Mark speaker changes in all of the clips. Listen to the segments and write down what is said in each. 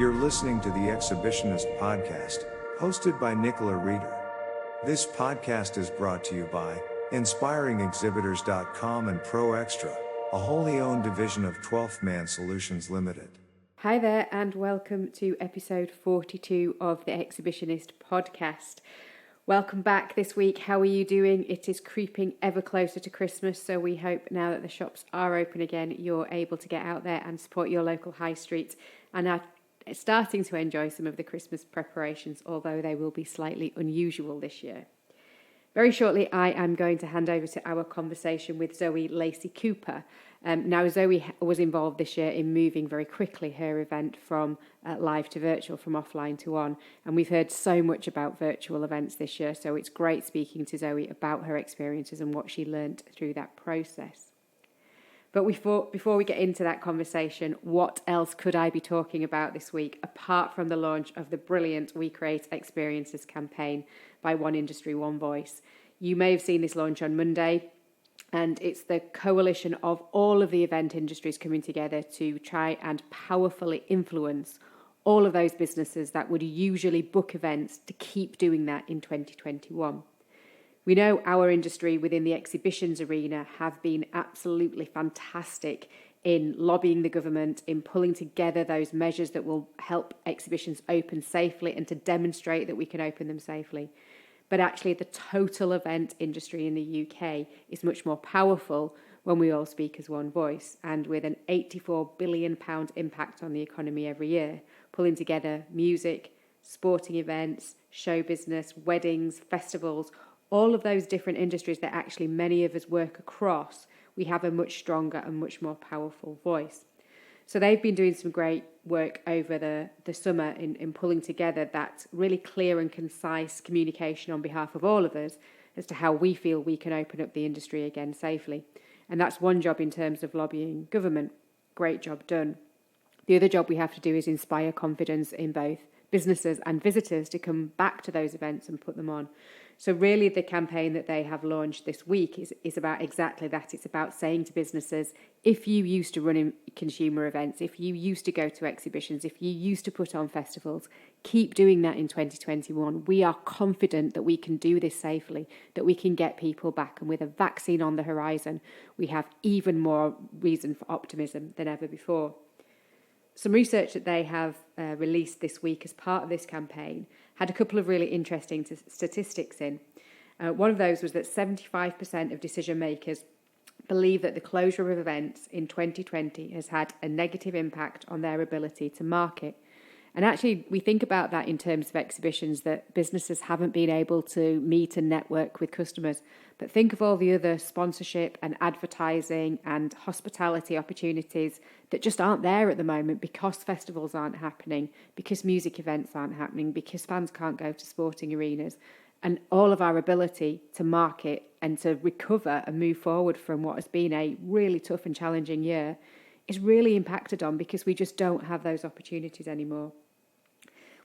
Speaker 1: You're listening to the Exhibitionist Podcast, hosted by Nicola Reeder. This podcast is brought to you by InspiringExhibitors.com and Pro Extra, a wholly owned division of 12th Man Solutions Limited.
Speaker 2: Hi there, and welcome to episode 42 of the Exhibitionist Podcast. Welcome back this week. How are you doing? It is creeping ever closer to Christmas, so we hope now that the shops are open again, you're able to get out there and support your local high street and are starting to enjoy some of the Christmas preparations, although they will be slightly unusual this year. Very shortly, I am going to hand over to our conversation with Zoe Lacey-Cooper. Now, Zoe was involved this year in moving very quickly her event from live to virtual, from offline to on. And we've heard so much about virtual events this year, so it's great speaking to Zoe about her experiences and what she learnt through that process. But before we get into that conversation, what else could I be talking about this week, apart from the launch of the brilliant We Create Experiences campaign by One Industry, One Voice? You may have seen this launch on Monday, and it's the coalition of all of the event industries coming together to try and powerfully influence all of those businesses that would usually book events to keep doing that in 2021. We know our industry within the exhibitions arena have been absolutely fantastic in lobbying the government, in pulling together those measures that will help exhibitions open safely and to demonstrate that we can open them safely. But actually the total event industry in the UK is much more powerful when we all speak as one voice, and with an £84 billion impact on the economy every year, pulling together music, sporting events, show business, weddings, festivals, all of those different industries that actually many of us work across, we have a much stronger and much more powerful voice. So they've been doing some great work over the summer in pulling together that really clear and concise communication on behalf of all of us as to how we feel we can open up the industry again safely. And that's one job in terms of lobbying government. Great job done. The other job we have to do is inspire confidence in both businesses and visitors to come back to those events and put them on. So really the campaign that they have launched this week is about exactly that. It's about saying to businesses, if you used to run in consumer events, if you used to go to exhibitions, if you used to put on festivals, keep doing that in 2021. We are confident that we can do this safely, that we can get people back. And with a vaccine on the horizon, we have even more reason for optimism than ever before. Some research that they have released this week as part of this campaign had a couple of really interesting statistics in. One of those was that 75% of decision makers believe that the closure of events in 2020 has had a negative impact on their ability to market. And actually, we think about that in terms of exhibitions, that businesses haven't been able to meet and network with customers. But think of all the other sponsorship and advertising and hospitality opportunities that just aren't there at the moment because festivals aren't happening, because music events aren't happening, because fans can't go to sporting arenas. And all of our ability to market and to recover and move forward from what has been a really tough and challenging year is really impacted on because we just don't have those opportunities anymore.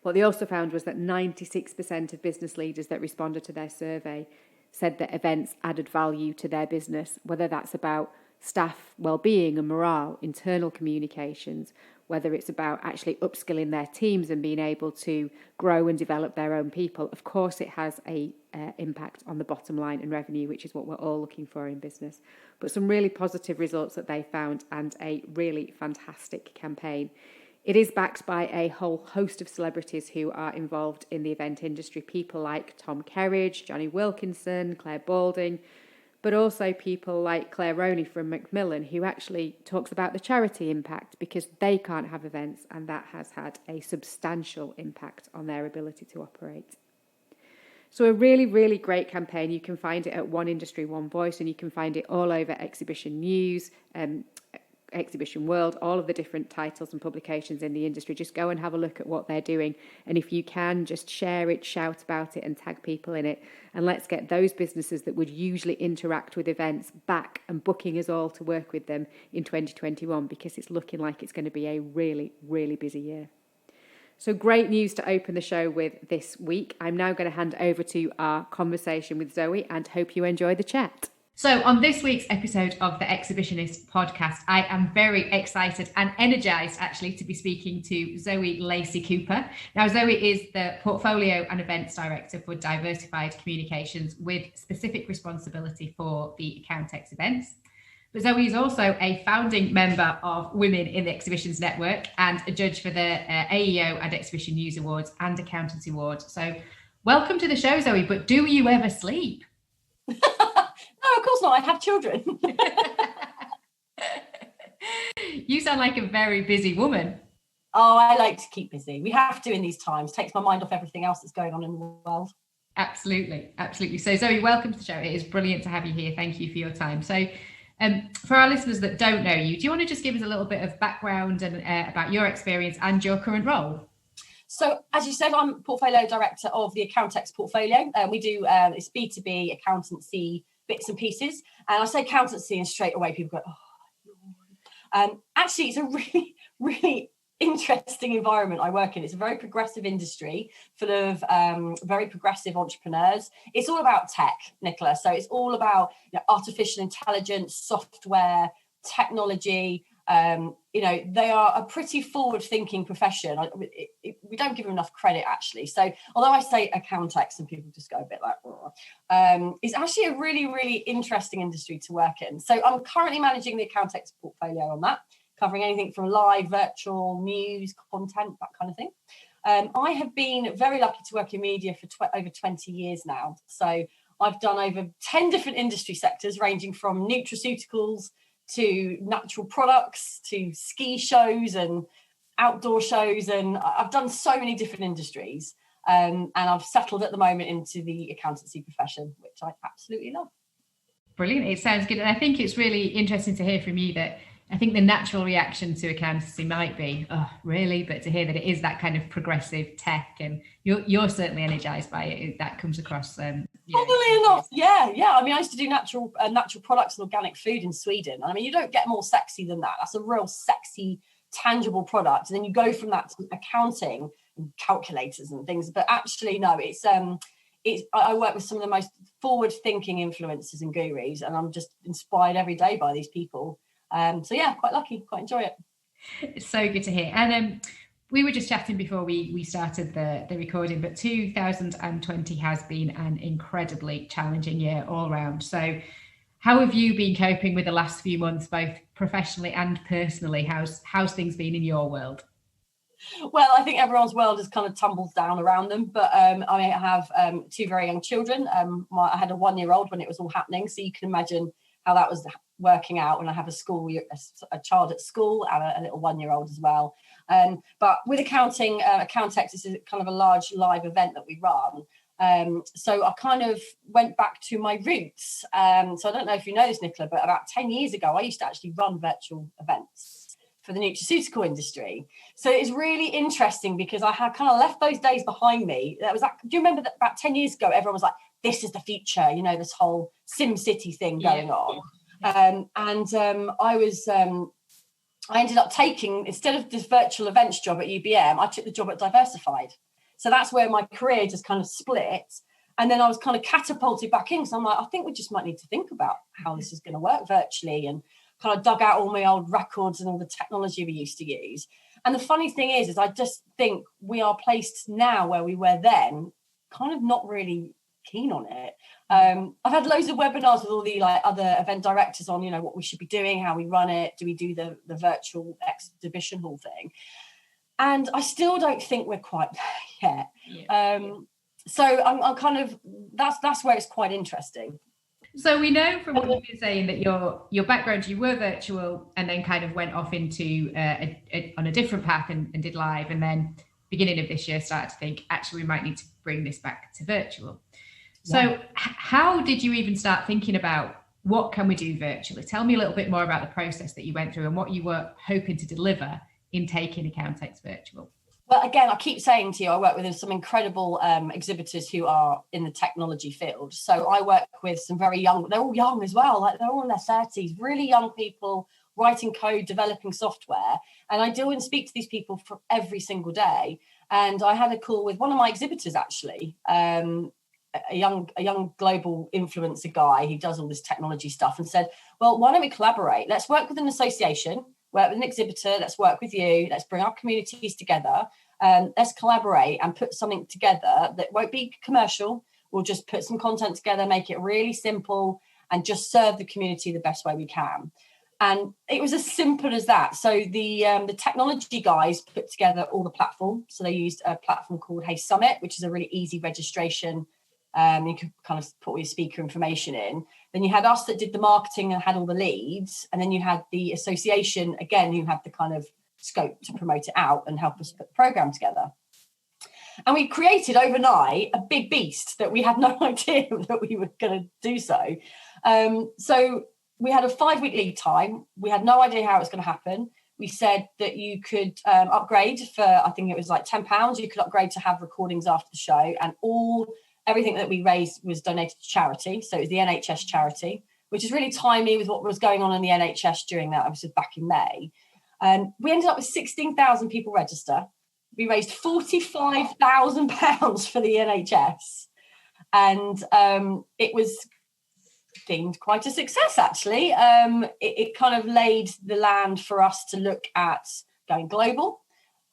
Speaker 2: What they also found was that 96% of business leaders that responded to their survey said that events added value to their business, whether that's about staff well-being and morale, internal communications, whether it's about actually upskilling their teams and being able to grow and develop their own people. Of course, it has a impact on the bottom line and revenue, which is what we're all looking for in business. But some really positive results that they found and a really fantastic campaign. It is backed by a whole host of celebrities who are involved in the event industry, people like Tom Kerridge, Johnny Wilkinson, Claire Balding, but also people like Claire Roney from Macmillan, who actually talks about the charity impact because they can't have events, and that has had a substantial impact on their ability to operate. So a really, really great campaign. You can find it at One Industry, One Voice, and you can find it all over Exhibition News, Exhibition World, all of the different titles and publications in the industry. Just go and have a look at what they're doing. And if you can, just share it, shout about it and tag people in it. And let's get those businesses that would usually interact with events back and booking us all to work with them in 2021, because it's looking like it's going to be a really, really busy year. So great news to open the show with this week. I'm now going to hand over to our conversation with Zoe and hope you enjoy the chat. So on this week's episode of the Exhibitionist Podcast, I am very excited and energized actually to be speaking to Zoe Lacey-Cooper. Now, Zoe is the Portfolio and Events Director for Diversified Communications with specific responsibility for the Accountex events. But Zoe is also a founding member of Women in the Exhibitions Network and a judge for the AEO and Exhibition News Awards and Accountancy Awards. So welcome to the show, Zoe, but do you ever sleep?
Speaker 3: No, of course not. I have children.
Speaker 2: You sound like a very busy woman.
Speaker 3: Oh, I like to keep busy. We have to in these times. Takes my mind off everything else that's going on in the world.
Speaker 2: Absolutely. So Zoe, welcome to the show. It is brilliant to have you here. Thank you for your time. So for our listeners that don't know you, do you want to just give us a little bit of background and about your experience and your current role?
Speaker 3: So, as you said, I'm Portfolio Director of the Accountex portfolio. We do it's B2B accountancy bits and pieces. And I say accountancy and straight away people go, oh. Actually, it's a really, really interesting environment I work in. It's a very progressive industry full of very progressive entrepreneurs. It's all about tech, Nicola. So it's all about artificial intelligence, software, technology. They are a pretty forward-thinking profession. We don't give them enough credit, actually. So although I say Accountex and people just go a bit like, it's actually a really, really interesting industry to work in. So I'm currently managing the Accountex portfolio on that, covering anything from live, virtual, news, content, that kind of thing. I have been very lucky to work in media for over 20 years now. So I've done over 10 different industry sectors, ranging from nutraceuticals to natural products, to ski shows and outdoor shows. And I've done so many different industries. And I've settled at the moment into the accountancy profession, which I absolutely love.
Speaker 2: Brilliant. It sounds good. And I think it's really interesting to hear from you that I think the natural reaction to accountancy might be, oh, really? But to hear that it is that kind of progressive tech, and you're certainly energized by it, that comes across. Funnily
Speaker 3: enough, yeah. I mean, I used to do natural products and organic food in Sweden. I mean, you don't get more sexy than that. That's a real sexy, tangible product. And then you go from that to accounting and calculators and things. But actually, no, I work with some of the most forward-thinking influencers and gurus, and I'm just inspired every day by these people. So yeah, quite lucky, quite enjoy it.
Speaker 2: It's so good to hear. And we were just chatting before we started the recording, but 2020 has been an incredibly challenging year all round. So how have you been coping with the last few months, both professionally and personally? How's things been in your world?
Speaker 3: Well, I think everyone's world has kind of tumbled down around them, but I have two very young children. I had a 1-year-old when it was all happening, so you can imagine how that was working out when I have a child at school and a little 1-year-old as well. But with Accountex, this is kind of a large live event that we run. So I kind of went back to my roots. So I don't know if you know this, Nicola, but about 10 years ago, I used to actually run virtual events for the nutraceutical industry. So it's really interesting because I had kind of left those days behind me. Do you remember that about 10 years ago, everyone was like, this is the future, this whole Sim City thing going on. I ended up taking, instead of this virtual events job at UBM, I took the job at Diversified. So that's where my career just kind of split. And then I was kind of catapulted back in. So I'm like, I think we just might need to think about how this is going to work virtually, and kind of dug out all my old records and all the technology we used to use. And the funny thing is I just think we are placed now where we were then, kind of not really keen on it. I've had loads of webinars with all the other event directors on, what we should be doing, how we run it, do we do the virtual exhibition hall thing? And I still don't think we're quite there yet. So I'm kind of, that's where it's quite interesting.
Speaker 2: So we know from what you've been saying that your background, you were virtual and then kind of went off into on a different path and did live, and then beginning of this year started to think, actually, we might need to bring this back to virtual. So how did you even start thinking about what can we do virtually? Tell me a little bit more about the process that you went through and what you were hoping to deliver in taking Accountex virtual.
Speaker 3: Well, again, I keep saying to you, I work with some incredible exhibitors who are in the technology field. So I work with some very young, they're all young as well, they're all in their 30s, really young people writing code, developing software. And I deal and speak to these people for every single day. And I had a call with one of my exhibitors, actually, a young global influencer guy who does all this technology stuff, and said, well, why don't we collaborate? Let's work with an association, work with an exhibitor, let's work with you, let's bring our communities together, let's collaborate and put something together that won't be commercial. We'll just put some content together, make it really simple, and just serve the community the best way we can. And it was as simple as that. So the technology guys put together all the platform. So they used a platform called Hey Summit, which is a really easy registration. You could kind of put all your speaker information in. Then you had us that did the marketing and had all the leads. And then you had the association, again, who had the kind of scope to promote it out and help us put the program together. And we created overnight a big beast that we had no idea that we were going to do so. So we had a 5-week lead time. We had no idea how it was going to happen. We said that you could upgrade for, I think it was like £10. You could upgrade to have recordings after the show, and everything that we raised was donated to charity. So it was the NHS charity, which is really timely with what was going on in the NHS during that. I was back in May. We ended up with 16,000 people register. We raised £45,000 for the NHS. And it was deemed quite a success, actually. It kind of laid the land for us to look at going global,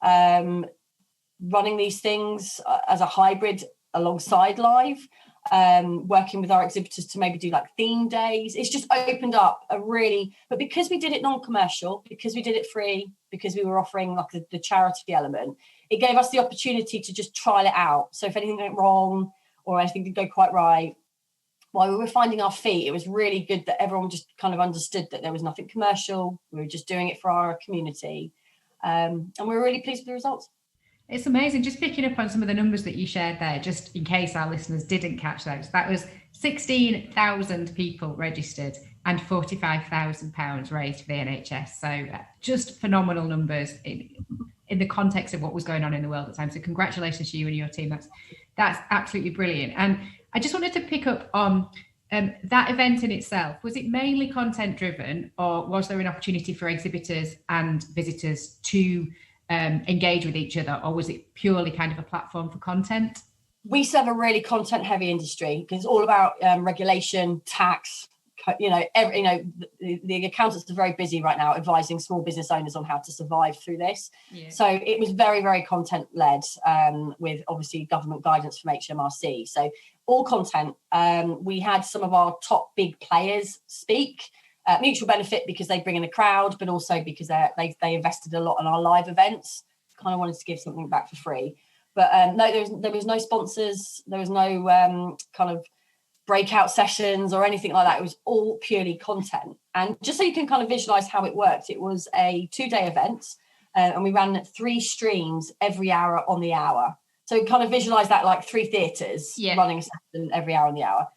Speaker 3: running these things as a hybrid alongside live, working with our exhibitors to maybe do like theme days. It's just opened up but because we did it non-commercial, because we did it free, because we were offering like the charity element, it gave us the opportunity to just trial it out. So if anything went wrong or anything didn't go quite right, while we were finding our feet, it was really good that everyone just kind of understood that there was nothing commercial. We were just doing it for our community. And we were really pleased with the results.
Speaker 4: It's amazing. Just picking up on some of the numbers that you shared there, just in case our listeners didn't catch those. That was 16,000 people registered and £45,000 raised for the NHS. So just phenomenal numbers in the context of what was going on in the world at the time. So congratulations to you and your team. That's absolutely brilliant. And I just wanted to pick up on that event in itself. Was it mainly content driven, or was there an opportunity for exhibitors and visitors to engage with each other, or was it purely kind of a platform for content?
Speaker 3: We serve a really content heavy industry because it's all about regulation, tax. The accountants are very busy right now advising small business owners on how to survive through this. Yeah. So it was very, very content led, with obviously government guidance from HMRC. So all content. We had some of our top big players speak. Mutual benefit because they bring in a crowd, but also because they invested a lot in our live events. Kind of wanted to give something back for free. But no, there was no sponsors. There was no kind of breakout sessions or anything like that. It was all purely content. And just so you can kind of visualize how it worked, it was a 2-day event, and we ran 3 streams every hour on the hour. So kind of visualize that like 3 theatres running a session every hour on the hour.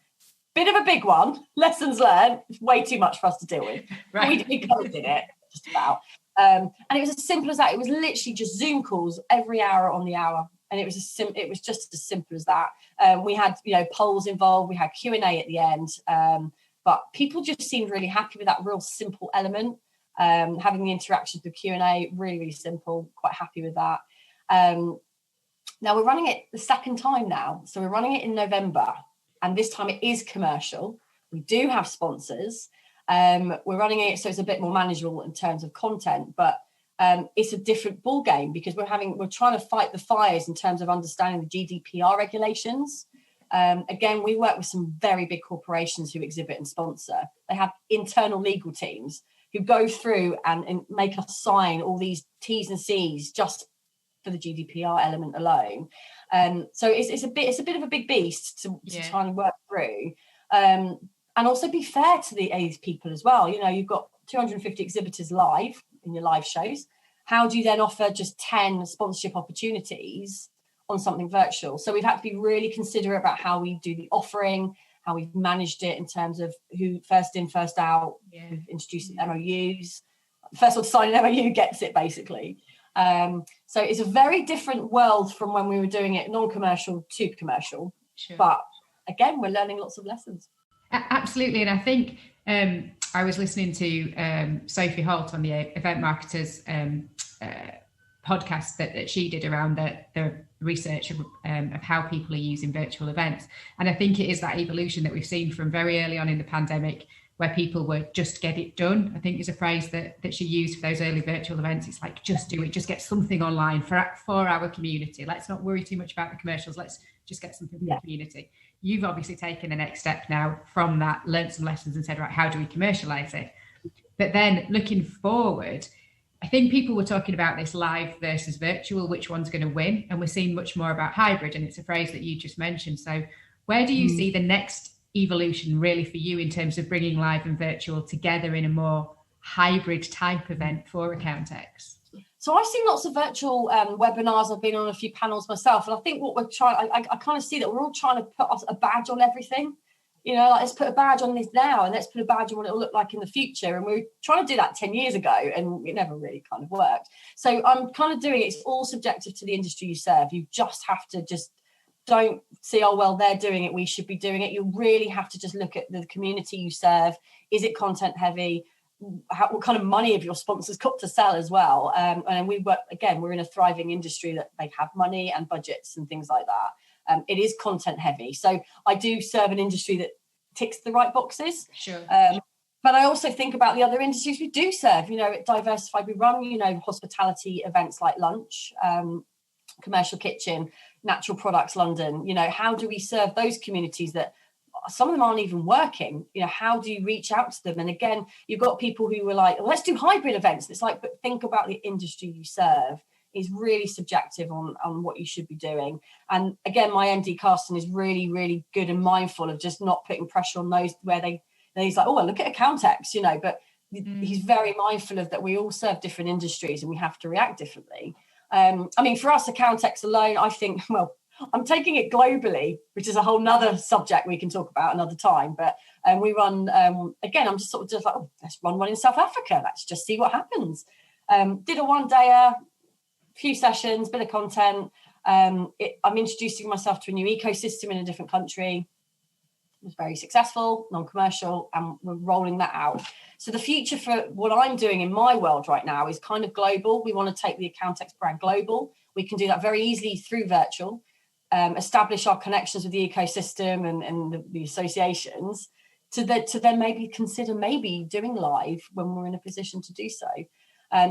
Speaker 3: Bit of a big one, lessons learned, way too much for us to deal with. Right. We kind of did it, just about. And it was as simple as that. It was literally just Zoom calls every hour on the hour. And it was just as simple as that. We had, polls involved. We had Q&A at the end. But people just seemed really happy with that real simple element. Having the interaction with the Q&A, really, really simple. Quite happy with that. Now we're running it the second time now. So we're running it in November. And this time it is commercial. We do have sponsors. We're running it so it's a bit more manageable in terms of content. But it's a different ball game because we're trying to fight the fires in terms of understanding the GDPR regulations. Again, we work with some very big corporations who exhibit and sponsor. They have internal legal teams who go through and make us sign all these T's and C's just for the GDPR element alone. So it's a bit of a big beast to try and work through. And also be fair to these people as well. You've got 250 exhibitors live in your live shows. How do you then offer just 10 sponsorship opportunities on something virtual? So we've had to be really considerate about how we do the offering, how we've managed it in terms of who first in, first out. We've introduced MOUs. First one to sign an MOU gets it, basically. So it's a very different world from when we were doing it non-commercial to commercial. Sure. But again, we're learning lots of lessons.
Speaker 4: Absolutely. And I think I was listening to Sophie Holt on the Event Marketers podcast that she did around the research of how people are using virtual events. And I think it is that evolution that we've seen from very early on in the pandemic, where people were just get it done, I think is a phrase that she used for those early virtual events. It's like, just do it, just get something online for our community. Let's not worry too much about the commercials. Let's just get something for the community. You've obviously taken the next step now from that, learned some lessons and said, right, how do we commercialize it? But then looking forward, I think people were talking about this live versus virtual, which one's going to win? And we're seeing much more about hybrid, and it's a phrase that you just mentioned. So where do you see the next evolution really for you in terms of bringing live and virtual together in a more hybrid type event for Accountex?
Speaker 3: So I've seen lots of virtual webinars. I've been on a few panels myself, and I think what we're trying, I kind of see that we're all trying to put a badge on everything. You know, like, let's put a badge on this now, and let's put a badge on what it'll look like in the future. And we were trying to do that 10 years ago, and it never really kind of worked. So I'm kind of doing it. It's all subjective to the industry you serve. You just have to don't see, oh, well, they're doing it, we should be doing it. You really have to just look at the community you serve. Is it content heavy? What kind of money have your sponsors got to sell as well? And we work, again, we're in a thriving industry that they have money and budgets and things like that. It is content heavy. So I do serve an industry that ticks the right boxes.
Speaker 4: Sure.
Speaker 3: But I also think about the other industries we do serve. You know, at Diversified, we run, you know, hospitality events like lunch, Commercial Kitchen, Natural Products London. You know, how do we serve those communities that some of them aren't even working? You know, how do you reach out to them? And again, you've got people who were like, let's do hybrid events. It's like, but think about the industry you serve. Is really subjective on what you should be doing. And again, my MD Carsten is really, really good and mindful of just not putting pressure on those where he's like, oh, well, look at Accountex, you know, but he's very mindful of that. We all serve different industries and we have to react differently. I mean, for us, Accountex alone, I think, well, I'm taking it globally, which is a whole nother subject we can talk about another time. But we run, again, I'm just like, oh, let's run one in South Africa. Let's just see what happens. Did a one-dayer, few sessions, bit of content. I'm introducing myself to a new ecosystem in a different country. It was very successful, non-commercial, and we're rolling that out. So the future for what I'm doing in my world right now is kind of global. We want to take the Accountex brand global. We can do that very easily through virtual, establish our connections with the ecosystem and the associations to then maybe consider doing live when we're in a position to do so.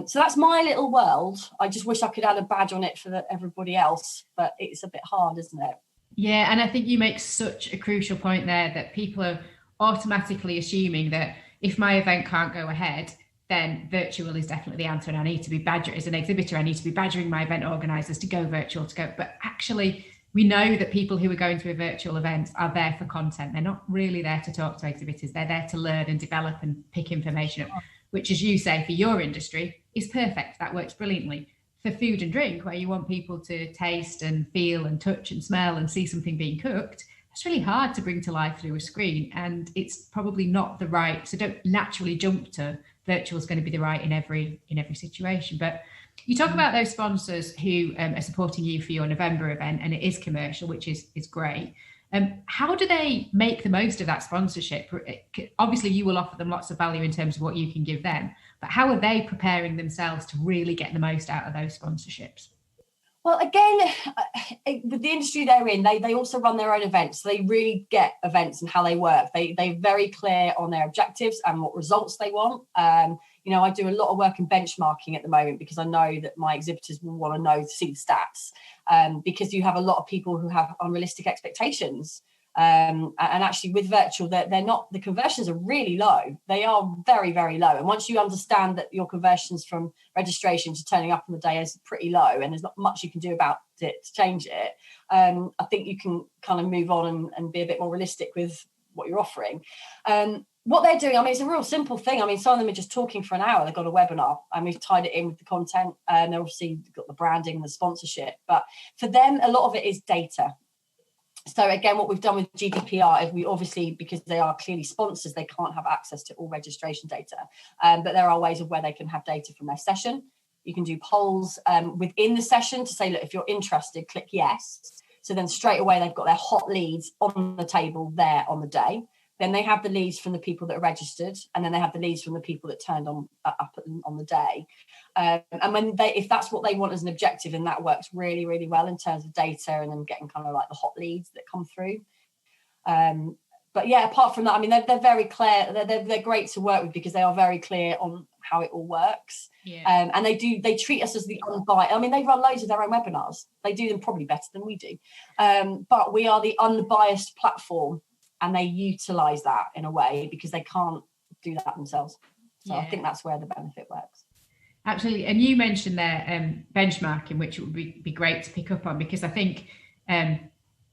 Speaker 3: So that's my little world. I just wish I could add a badge on it for everybody else, but it's a bit hard, isn't it?
Speaker 4: Yeah, and I think you make such a crucial point there that people are automatically assuming that if my event can't go ahead, then virtual is definitely the answer. And I need to be as an exhibitor, I need to be badgering my event organisers to go virtual, But actually, we know that people who are going to a virtual event are there for content. They're not really there to talk to exhibitors. They're there to learn and develop and pick information up, which, as you say, for your industry is perfect. That works brilliantly. For food and drink, where you want people to taste and feel and touch and smell and see something being cooked, that's really hard to bring to life through a screen. And it's probably not the right, so don't naturally jump to virtual is going to be the right in every situation. But you talk about those sponsors who are supporting you for your November event, and it is commercial, which is great. How do they make the most of that sponsorship? Obviously, you will offer them lots of value in terms of what you can give them, but how are they preparing themselves to really get the most out of those sponsorships?
Speaker 3: Well, again, with the industry they're in, they also run their own events. So they really get events and how they work. They're very clear on their objectives and what results they want. You know, I do a lot of work in benchmarking at the moment because I know that my exhibitors will want to see the stats, because you have a lot of people who have unrealistic expectations. And actually with virtual, they're not, the conversions are really low. They are very, very low. And once you understand that your conversions from registration to turning up on the day is pretty low and there's not much you can do about it to change it, I think you can kind of move on and be a bit more realistic with what you're offering. What they're doing, I mean, it's a real simple thing. I mean, some of them are just talking for an hour. They've got a webinar and we've tied it in with the content, and they're obviously got the branding and the sponsorship. But for them, a lot of it is data. So again, what we've done with GDPR is we obviously, because they are clearly sponsors, they can't have access to all registration data. But there are ways of where they can have data from their session. You can do polls within the session to say, look, if you're interested, click yes. So then straight away, they've got their hot leads on the table there on the day. Then they have the leads from the people that are registered, and then they have the leads from the people that turned up on the day. And if that's what they want as an objective, then that works really, really well in terms of data and then getting kind of like the hot leads that come through. But yeah, apart from that, I mean, they're very clear. They're great to work with because they are very clear on how it all works.
Speaker 4: Yeah.
Speaker 3: And they treat us as the unbiased. I mean, they run loads of their own webinars. They do them probably better than we do. But we are the unbiased platform, and they utilize that in a way because they can't do that themselves. So I think that's where the benefit works.
Speaker 4: Absolutely. And you mentioned there benchmarking, which would be great to pick up on, because I think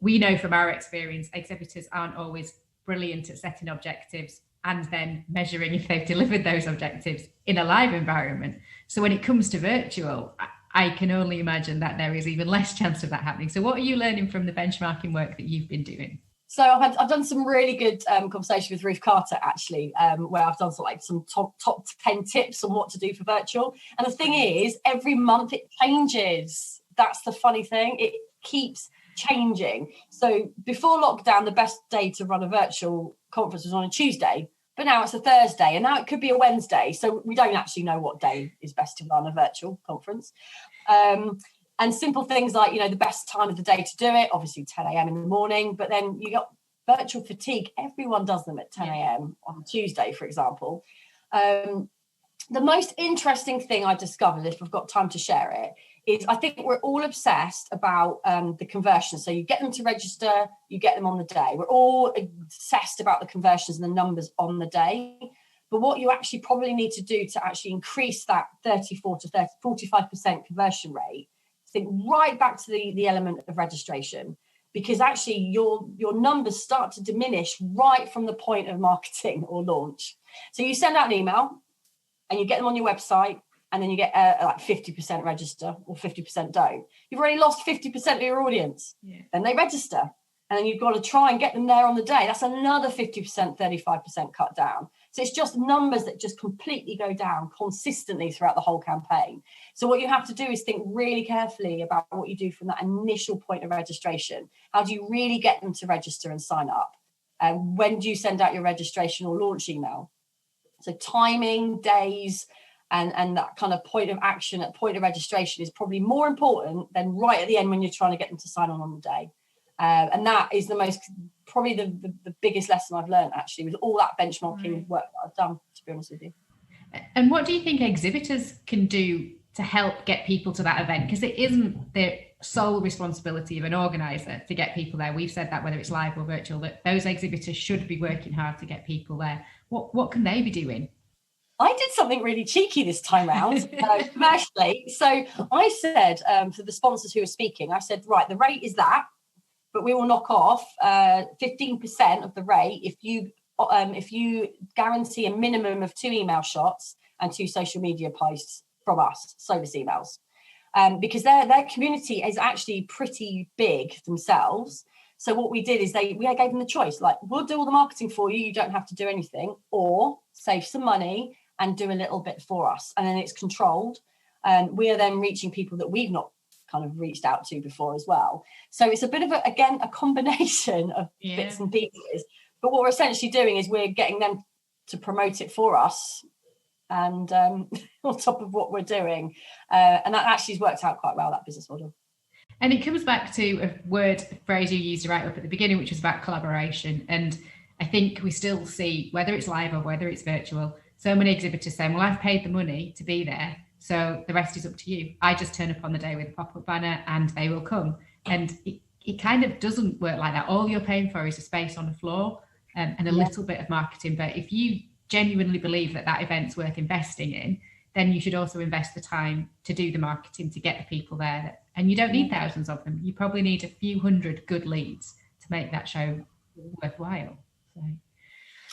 Speaker 4: we know from our experience, exhibitors aren't always brilliant at setting objectives and then measuring if they've delivered those objectives in a live environment. So when it comes to virtual, I can only imagine that there is even less chance of that happening. So what are you learning from the benchmarking work that you've been doing?
Speaker 3: So I've done some really good conversation with Ruth Carter, actually, where I've done some top 10 tips on what to do for virtual. And the thing is, every month it changes. That's the funny thing. It keeps changing. So before lockdown, the best day to run a virtual conference was on a Tuesday, but now it's a Thursday, and now it could be a Wednesday. So we don't actually know what day is best to run a virtual conference. And simple things like, the best time of the day to do it, obviously 10 a.m. in the morning, but then you got virtual fatigue. Everyone does them at 10 a.m. on Tuesday, for example. The most interesting thing I discovered, if I've got time to share it, is I think we're all obsessed about the conversion. So you get them to register, you get them on the day. We're all obsessed about the conversions and the numbers on the day. But what you actually probably need to do to actually increase that 34 to 45% conversion rate, think right back to the element of registration, because actually your numbers start to diminish right from the point of marketing or launch. So you send out an email and you get them on your website, and then you get like 50% register or 50% don't. You've already lost 50% of your audience. Yeah. Then they register, and then you've got to try and get them there on the day. That's another 50%, 35% cut down. So it's just numbers that just completely go down consistently throughout the whole campaign. So what you have to do is think really carefully about what you do from that initial point of registration. How do you really get them to register and sign up? And when do you send out your registration or launch email? So timing, days, and that kind of point of action at point of registration is probably more important than right at the end when you're trying to get them to sign on the day. And that is probably the biggest lesson I've learned, actually, with all that benchmarking work that I've done, to be honest with you.
Speaker 4: And what do you think exhibitors can do to help get people to that event? Because it isn't the sole responsibility of an organizer to get people there. We've said that whether it's live or virtual, that those exhibitors should be working hard to get people there. What can they be doing?
Speaker 3: I did something really cheeky this time round, commercially. So I said, for the sponsors who are speaking, I said, right, the rate is that, but we will knock off 15% of the rate if you guarantee a minimum of 2 email shots and 2 social media posts from us, Solus emails, because their community is actually pretty big themselves. So what we did is we gave them the choice, like, we'll do all the marketing for you, you don't have to do anything, or save some money and do a little bit for us. And then it's controlled. And we are then reaching people that we've not kind of reached out to before as well. So it's a bit of a combination of bits and pieces. But what we're essentially doing is we're getting them to promote it for us, and on top of what we're doing. And that actually has worked out quite well, that business model.
Speaker 4: And it comes back to a phrase you used right up at the beginning, which was about collaboration. And I think we still see, whether it's live or whether it's virtual, so many exhibitors saying, well, I've paid the money to be there, so the rest is up to you. I just turn up on the day with a pop-up banner and they will come. And it kind of doesn't work like that. All you're paying for is a space on the floor and a little bit of marketing. But if you genuinely believe that event's worth investing in, then you should also invest the time to do the marketing to get the people there. And you don't need thousands of them. You probably need a few hundred good leads to make that show worthwhile. So.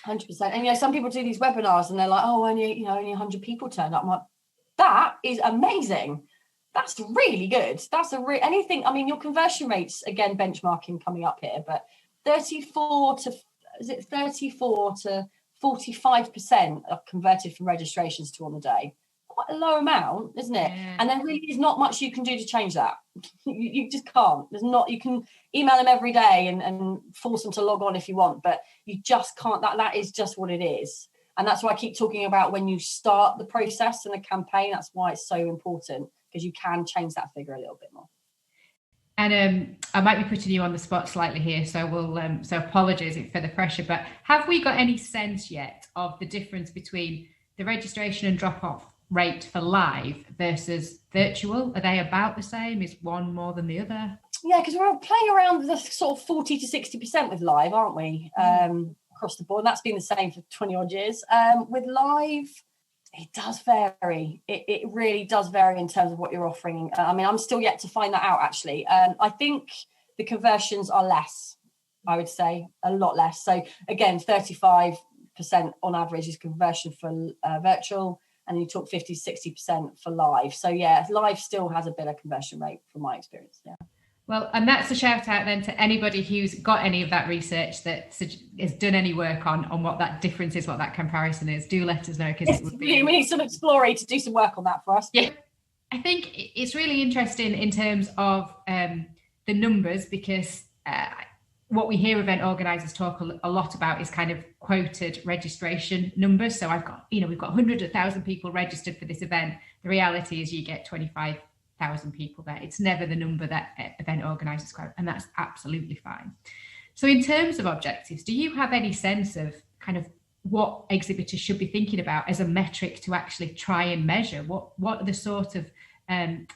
Speaker 3: 100%. And some people do these webinars and they're like, oh, only 100 people turned up. I'm like, that is amazing. That's really good. That's anything. I mean, your conversion rates, again, benchmarking coming up here, but 34 to 45% are converted from registrations to on the day. quite a low amount, isn't it?
Speaker 4: Yeah.
Speaker 3: And there really is not much you can do to change that. You just can't. You can email them every day and force them to log on if you want, but you just can't. That is just what it is. And that's why I keep talking about when you start the process and the campaign, that's why it's so important, because you can change that figure a little bit more.
Speaker 4: And I might be putting you on the spot slightly here, so apologies for the pressure, but have we got any sense yet of the difference between the registration and drop-off rate for live versus virtual? Are they about the same? Is one more than the other?
Speaker 3: Yeah, because we're playing around the sort of 40 to 60% with live, aren't we? Across the board. And that's been the same for 20 odd years. With live, it does vary. It really does vary in terms of what you're offering. I mean, I'm still yet to find that out, actually. I think the conversions are less, I would say, a lot less. So again, 35% on average is conversion for virtual, and you talk 50 to 60% for live. So yeah, live still has a better conversion rate from my experience. Yeah.
Speaker 4: Well, and that's a shout out then to anybody who's got any of that research that has done any work on what that difference is, what that comparison is. Do let us know, because it would be.
Speaker 3: We need some exploring to do some work on that for us.
Speaker 4: Yeah, I think it's really interesting in terms of the numbers, because what we hear event organisers talk a lot about is kind of quoted registration numbers. So we've got 100,000 people registered for this event. The reality is you get 25,000 people there. It's never the number that event organisers quote, and that's absolutely fine. So in terms of objectives, do you have any sense of kind of what exhibitors should be thinking about as a metric to actually try and measure? What are the sort of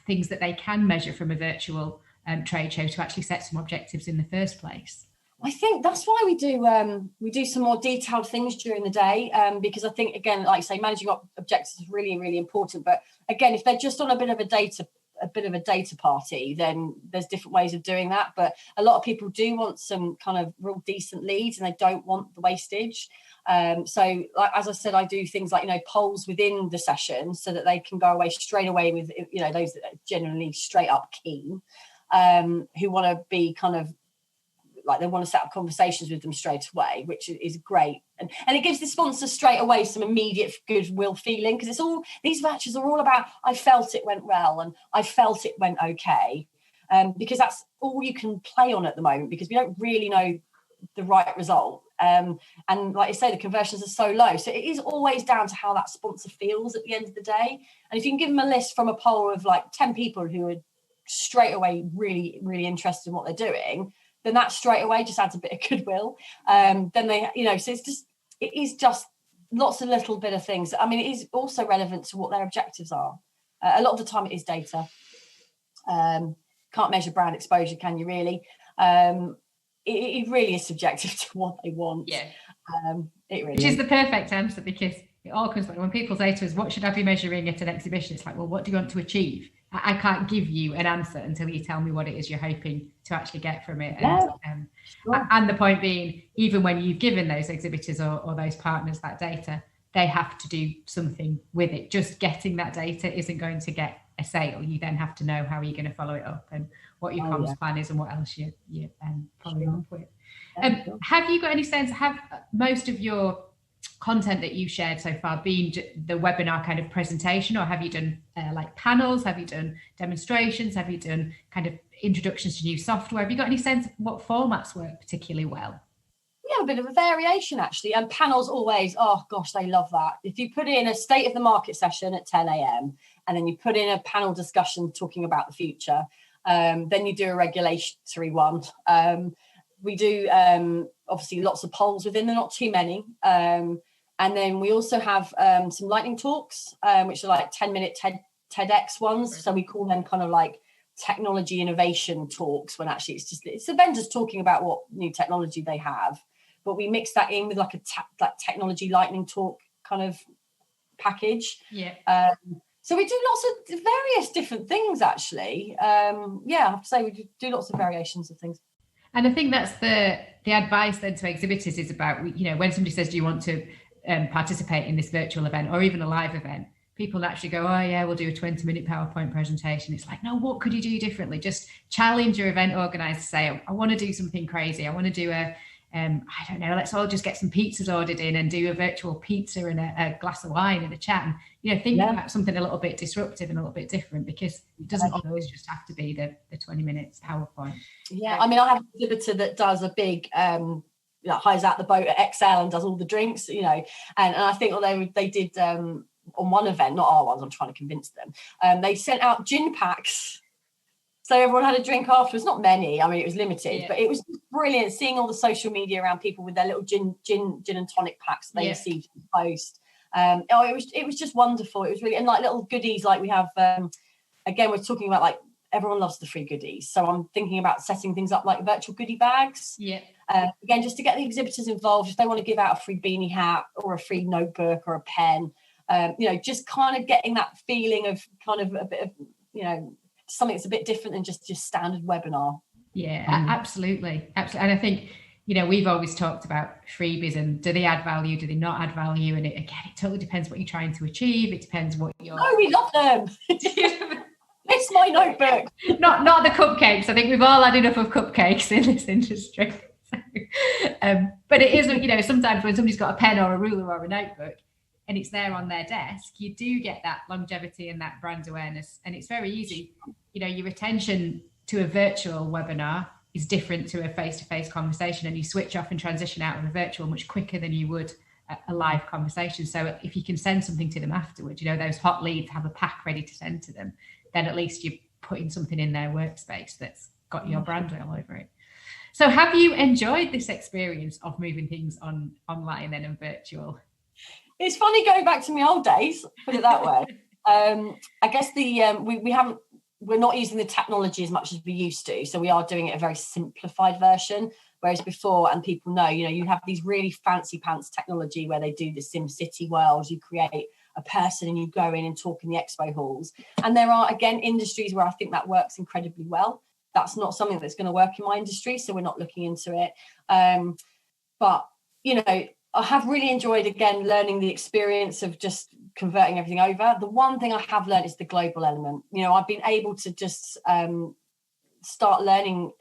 Speaker 4: things that they can measure from a virtual trade show to actually set some objectives in the first place?
Speaker 3: I think that's why we do some more detailed things during the day, because I think, again, like I say, managing objectives is really, really important. But again, if they're just on a bit of a data party, then there's different ways of doing that. But a lot of people do want some kind of real decent leads, and they don't want the wastage. So like, as I said, I do things like, polls within the session so that they can go away straight away with, those that are generally straight up keen, who want to be kind of like, they want to set up conversations with them straight away, which is great. And it gives the sponsor straight away some immediate goodwill feeling, because these matches are all about, I felt it went well and I felt it went okay. Because that's all you can play on at the moment, because we don't really know the right result. And like I say, the conversions are so low. So it is always down to how that sponsor feels at the end of the day. And if you can give them a list from a poll of like 10 people who are straight away really, really interested in what they're doing, then that straight away just adds a bit of goodwill. Then they, so it is just lots of little bit of things. I mean, it is also relevant to what their objectives are. A lot of the time it is data. Can't measure brand exposure, can you really? It really is subjective to what they want.
Speaker 4: Yeah.
Speaker 3: It really
Speaker 4: Which is the perfect answer, because it all comes back when people say to us, what should I be measuring at an exhibition? It's like, well, what do you want to achieve? I can't give you an answer until you tell me what it is you're hoping to actually get from it. And,
Speaker 3: sure.
Speaker 4: And the point being, even when you've given those exhibitors or those partners that data, they have to do something with it. Just getting that data isn't going to get a sale. You then have to know how you're going to follow it up and what your comms plan is and what else you're following up with. Have you got any sense, have most of your content that you've shared so far been the webinar kind of presentation, or have you done like panels? Have you done demonstrations? Have you done kind of introductions to new software? Have you got any sense of what formats work particularly well?
Speaker 3: Yeah, a bit of a variation actually. And panels always, oh gosh, they love that. If you put in a state of the market session at 10 a.m. and then you put in a panel discussion talking about the future, then you do a regulatory one. We do obviously lots of polls within there, not too many. And then we also have some lightning talks, which are like 10-minute TEDx ones. So we call them kind of like technology innovation talks, when actually it's the vendors talking about what new technology they have. But we mix that in with like a technology lightning talk kind of package. Yeah. So we do lots of various different things, actually. I have to say we do lots of variations of things.
Speaker 4: And I think that's the advice then to exhibitors is about, when somebody says, do you want to participate in this virtual event or even a live event? People naturally go, oh yeah, we'll do a 20-minute PowerPoint presentation. It's like, no, what could you do differently? Just challenge your event organizer, say, I want to do something crazy. I want to do I don't know, let's all just get some pizzas ordered in and do a virtual pizza and a glass of wine and a chat. And, think about something a little bit disruptive and a little bit different, because it doesn't always just have to be the 20 minutes PowerPoint.
Speaker 3: Yeah, I mean, I have an exhibitor that does a big hires out the boat at XL and does all the drinks, and I think they did on one event, not our ones, I'm trying to convince them, they sent out gin packs, so everyone had a drink afterwards. Not many, I mean, it was limited, but it was brilliant seeing all the social media around people with their little gin and tonic packs that they received in the post. It was just wonderful. It was really, and like little goodies, like we have again, we're talking about like everyone loves the free goodies, so I'm thinking about setting things up like virtual goodie bags, again, just to get the exhibitors involved. If they want to give out a free beanie hat or a free notebook or a pen, just kind of getting that feeling of kind of a bit of something that's a bit different than just standard webinar.
Speaker 4: Absolutely. And I think we've always talked about freebies and do they add value, do they not add value, and it totally depends what you're trying to achieve. It depends what you're...
Speaker 3: Oh, we love them. It's my notebook.
Speaker 4: Not the cupcakes. I think we've all had enough of cupcakes in this industry. But it is, sometimes when somebody's got a pen or a ruler or a notebook and it's there on their desk, you do get that longevity and that brand awareness. And it's very easy. Your attention to a virtual webinar is different to a face-to-face conversation, and you switch off and transition out of a virtual much quicker than you would a live conversation. So if you can send something to them afterwards, those hot leads, have a pack ready to send to them, then at least you're putting something in their workspace that's got your brand all over it. So have you enjoyed this experience of moving things online then and virtual?
Speaker 3: It's funny going back to my old days, put it that way. I guess we're not using the technology as much as we used to. So we are doing it a very simplified version. Whereas before, and people know, you have these really fancy pants technology where they do the Sim City world, you create a person and you go in and talk in the expo halls. And there are, again, industries where I think that works incredibly well. That's not something that's going to work in my industry, so we're not looking into it. But, I have really enjoyed, again, learning the experience of just converting everything over. The one thing I have learned is the global element. I've been able to just start learning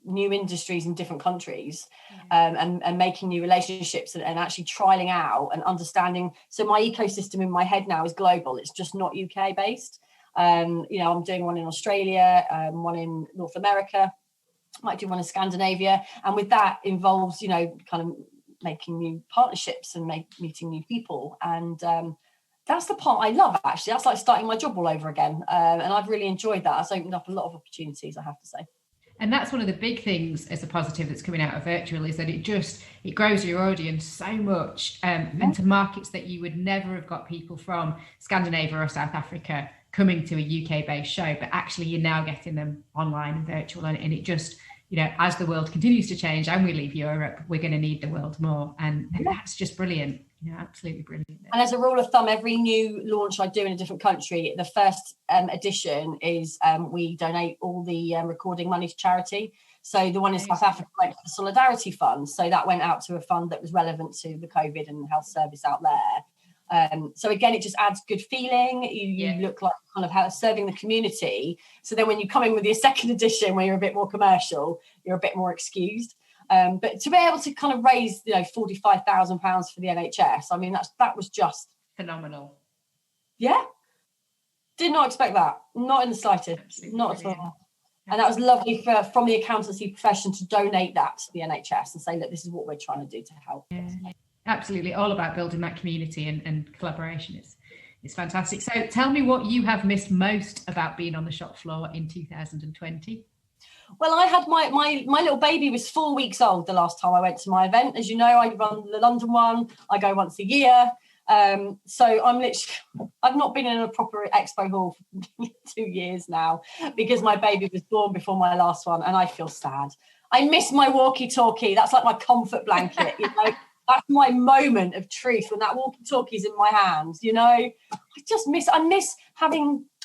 Speaker 3: new industries in different countries, and making new relationships and actually trialing out and understanding. So my ecosystem in my head now is global. It's just not UK based. I'm doing one in Australia, one in North America, might do one in Scandinavia. And with that involves, kind of making new partnerships and meeting new people. And that's the part I love, actually. That's like starting my job all over again. And I've really enjoyed that. It's opened up a lot of opportunities, I have to say.
Speaker 4: And that's one of the big things as a positive that's coming out of virtual, is that it grows your audience so much, and to markets that you would never have got people from Scandinavia or South Africa coming to a UK based show, but actually you're now getting them online and virtual, and it just, as the world continues to change and we leave Europe, we're going to need the world more, and that's just brilliant. Absolutely brilliant.
Speaker 3: And as a rule of thumb, every new launch I do in a different country, the first edition is we donate all the recording money to charity. So the one in South Africa went to the Solidarity Fund. So that went out to a fund that was relevant to the COVID and health service out there. So again, it just adds good feeling. You look like kind of how serving the community. So then when you come in with your second edition, where you're a bit more commercial, you're a bit more excused. But to be able to kind of raise, £45,000 for the NHS, I mean, that was just
Speaker 4: phenomenal.
Speaker 3: Yeah, did not expect that. Not in the slightest. Absolutely not brilliant. At all. And that was lovely from the accountancy profession to donate that to the NHS and say, look, this is what we're trying to do to help.
Speaker 4: Yeah, absolutely, all about building that community and collaboration. It's fantastic. So tell me what you have missed most about being on the shop floor in 2020.
Speaker 3: Well, I had my little baby was 4 weeks old the last time I went to my event. As you know, I run the London one. I go once a year. So I've not been in a proper expo hall for 2 years now because my baby was born before my last one, and I feel sad. I miss my walkie-talkie. That's like my comfort blanket, That's my moment of truth when that walkie-talkie's in my hands,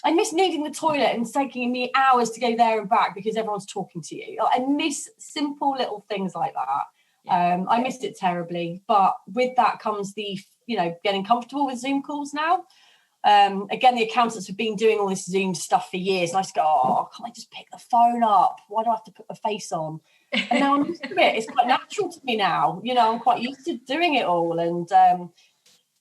Speaker 3: I miss needing the toilet and taking me hours to go there and back because everyone's talking to you. I miss simple little things like that. I missed it terribly. But with that comes the, getting comfortable with Zoom calls now. Again, the accountants have been doing all this Zoom stuff for years. And I just go, can't I just pick the phone up? Why do I have to put the face on? And now I'm used to it. It's quite natural to me now. I'm quite used to doing it all. And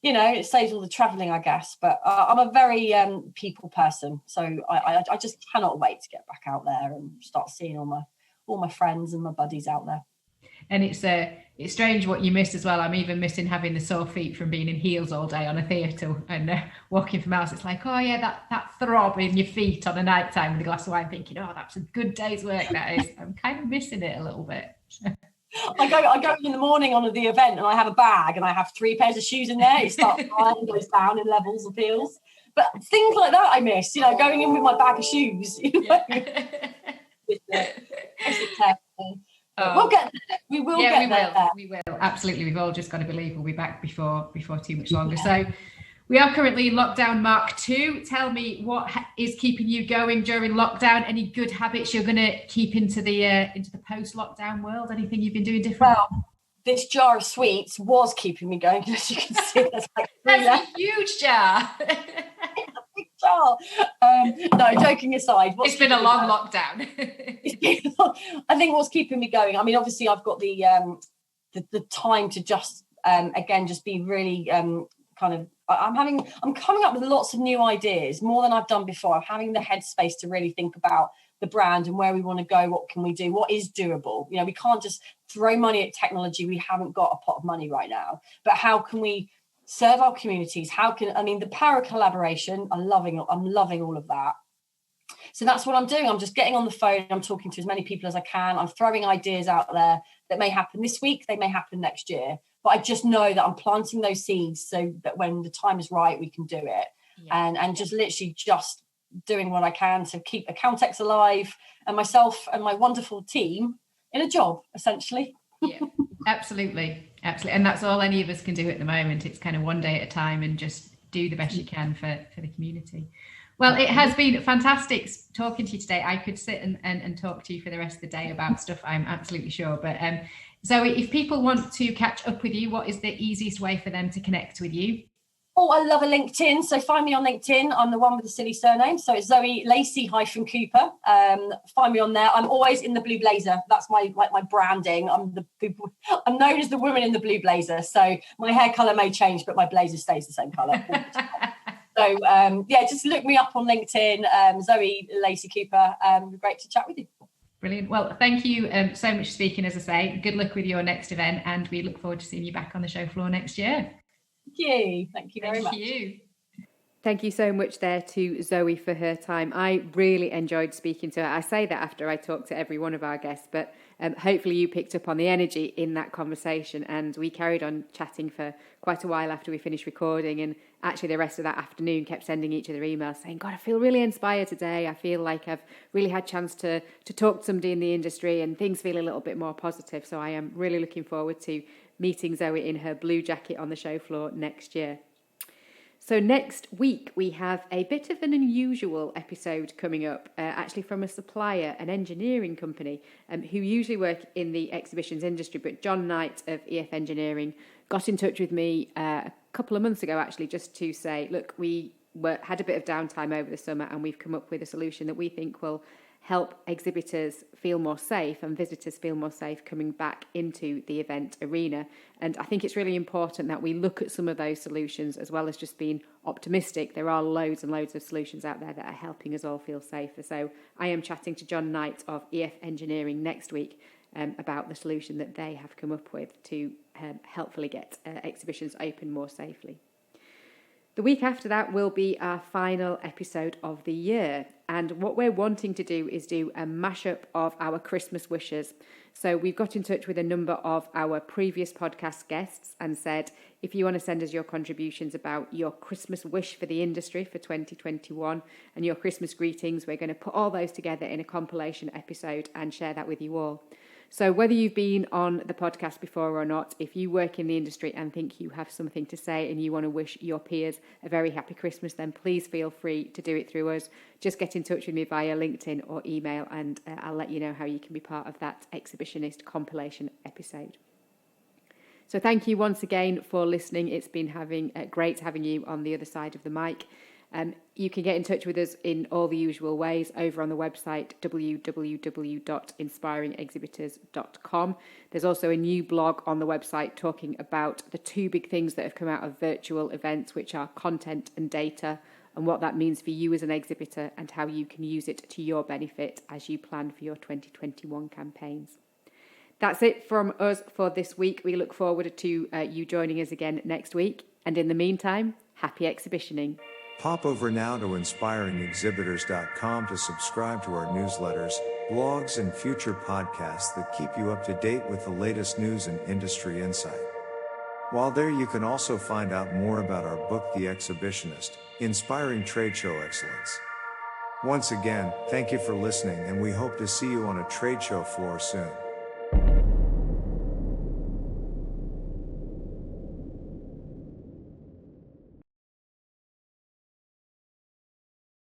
Speaker 3: you know, it saves all the travelling, I guess. But I'm a very people person, so I just cannot wait to get back out there and start seeing all my friends and my buddies out there.
Speaker 4: And it's strange what you miss as well. I'm even missing having the sore feet from being in heels all day on a theatre and walking from house. It's like, oh yeah, that throb in your feet on a night time with a glass of wine, thinking, oh, that's a good day's work. That is. I'm kind of missing it a little bit.
Speaker 3: I go in the morning on the event and I have a bag and I have 3 pairs of shoes in there. It starts high and goes down in levels of heels. But things like that I miss, you know, going in with my bag of shoes. You know? We'll get there. We will get there.
Speaker 4: We will. Absolutely. We've all just got to believe we'll be back before too much longer. So we are currently in lockdown Mark 2. Tell me, what is keeping you going during lockdown? Any good habits you're going to keep into the post-lockdown world? Anything you've been doing different?
Speaker 3: Well, this jar of sweets was keeping me going, as you can see.
Speaker 4: That's a huge jar.
Speaker 3: jar. No, joking aside,
Speaker 4: it's been a long lockdown.
Speaker 3: I think what's keeping me going, I mean, obviously I've got the time to just again just be really kind of I'm coming up with lots of new ideas, more than I've done before. I'm having the headspace to really think about the brand and where we want to go, what can we do, what is doable. You know, we can't just throw money at technology. We haven't got a pot of money right now, but how can we serve our communities? The power of collaboration, I'm loving all of that. So that's what I'm doing. I'm just getting on the phone. I'm talking to as many people as I can. I'm throwing ideas out there that may happen this week. They may happen next year. But I just know that I'm planting those seeds so that when the time is right, we can do it. Yeah. And just literally just doing what I can to keep Accountex alive and myself and my wonderful team in a job, essentially.
Speaker 4: Yeah, absolutely. And that's all any of us can do at the moment. It's kind of one day at a time and just do the best you can for the community. Well, it has been fantastic talking to you today. I could sit and talk to you for the rest of the day about stuff, I'm absolutely sure. But Zoe, if people want to catch up with you, what is the easiest way for them to connect with you?
Speaker 3: Oh, I love a LinkedIn. So find me on LinkedIn. I'm the one with the silly surname. So it's Zoe Lacey-Cooper. Find me on there. I'm always in the blue blazer. That's my branding. I'm known as the woman in the blue blazer. So my hair colour may change, but my blazer stays the same colour. So just look me up on LinkedIn, Zoe Lacey-Cooper. Great to chat with you.
Speaker 4: Brilliant. Well, thank you so much for speaking, as I say. Good luck with your next event, and we look forward to seeing you back on the show floor next year.
Speaker 3: Thank you very much.
Speaker 2: Thank you so much there to Zoe for her time. I really enjoyed speaking to her. I say that after I talked to every one of our guests, but hopefully you picked up on the energy in that conversation, and we carried on chatting for quite a while after we finished recording, and actually the rest of that afternoon kept sending each other emails saying, God, I feel really inspired today. I feel like I've really had a chance to talk to somebody in the industry and things feel a little bit more positive. So I am really looking forward to meeting Zoe in her blue jacket on the show floor next year. So next week we have a bit of an unusual episode coming up, actually from a supplier, an engineering company who usually work in the exhibitions industry, but John Knight of EF Engineering got in touch with me a couple of months ago actually just to say, look, we had a bit of downtime over the summer and we've come up with a solution that we think will help exhibitors feel more safe and visitors feel more safe coming back into the event arena. And I think it's really important that we look at some of those solutions as well as just being optimistic. There are loads and loads of solutions out there that are helping us all feel safer. So I am chatting to John Knight of EF Engineering next week about the solution that they have come up with to helpfully get exhibitions open more safely. The week after that will be our final episode of the year. And what we're wanting to do is do a mashup of our Christmas wishes. So we've got in touch with a number of our previous podcast guests and said, if you want to send us your contributions about your Christmas wish for the industry for 2021 and your Christmas greetings, we're going to put all those together in a compilation episode and share that with you all. So whether you've been on the podcast before or not, if you work in the industry and think you have something to say and you want to wish your peers a very happy Christmas, then please feel free to do it through us. Just get in touch with me via LinkedIn or email and I'll let you know how you can be part of that Exhibitionist compilation episode. So thank you once again for listening. It's been great having you on the other side of the mic. You can get in touch with us in all the usual ways over on the website www.inspiringexhibitors.com. There's also a new blog on the website talking about the two big things that have come out of virtual events, which are content and data, and what that means for you as an exhibitor and how you can use it to your benefit as you plan for your 2021 campaigns. That's it from us for this week. We look forward to you joining us again next week. And in the meantime, happy exhibitioning.
Speaker 1: Pop over now to inspiringexhibitors.com to subscribe to our newsletters, blogs, and future podcasts that keep you up to date with the latest news and industry insight. While there, you can also find out more about our book, The Exhibitionist, Inspiring Trade Show Excellence. Once again, thank you for listening, and we hope to see you on a trade show floor soon.